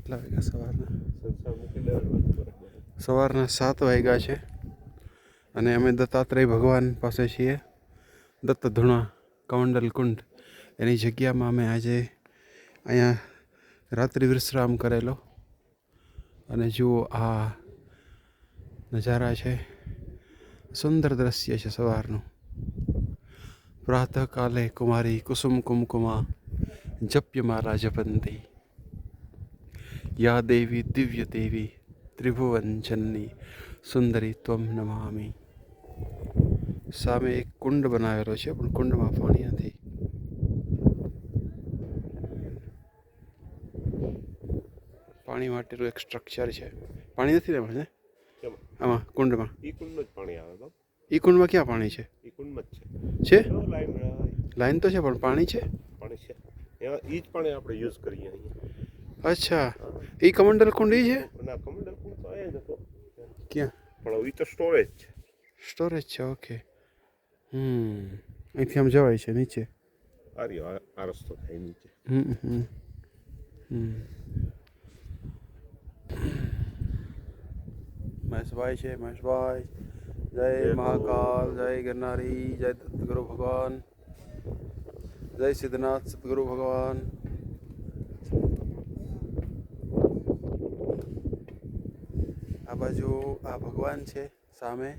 કેટલા વાગ્યા સવારના 7 વાગ્યા છે અને અમે દત્તાત્રેય ભગવાન પાસે છીએ. દત્તધૂણા કમંડલ કુંડ એની જગ્યામાં અમે આજે અહીંયા રાત્રિ વિશ્રામ કરેલો. અને જુઓ આ નજારા છે, સુંદર દ્રશ્ય છે સવારનું. પ્રાતઃકાલે કુમારી કુસુમ કુમકુમા જપ્યમાલા જપંતી યા દેવી દિવ્ય દેવી ત્રિભુવન જનની સુંદરી ત્વમ નમામિ. સામે એક કુંડ બનાવેલો છે પણ કુંડમાં પાણી નથી. પાણી માટેનું એક સ્ટ્રક્ચર છે. પાણી નથી ને એમાં? આમાં કુંડમાં ઈ કુંડમાં જ પાણી આવે તો. ઈ કુંડમાં ક્યાં પાણી છે? ઈ કુંડમાં જ છે લાઈન લાઈન તો છે પણ પાણી છે? પાણી છે. એમાં ઈ જ પાણી આપણે યુઝ કરીએ અહીંયા. અચ્છા, ઈ કમંડલ કુંડ ઈ છે? ના, કમંડલ કુંડ તો અહીંયા જ હતો. ક્યાં? પણ ઈ તો સ્ટોરેજ છે. સ્ટોરેજ છે, ઓકે. અહીંથી આમ જવાય છે નીચે. આ રસ્તો થાય નીચે. મહેશભાઈ છે. મહેશભાઈ, જય મહાકાલ, જય ગિરનારી, જય દત્તગુરુ ભગવાન, જય સિદ્ધનાથ સદગુરુ ભગવાન. આ બાજુ આ ભગવાન છે સામે.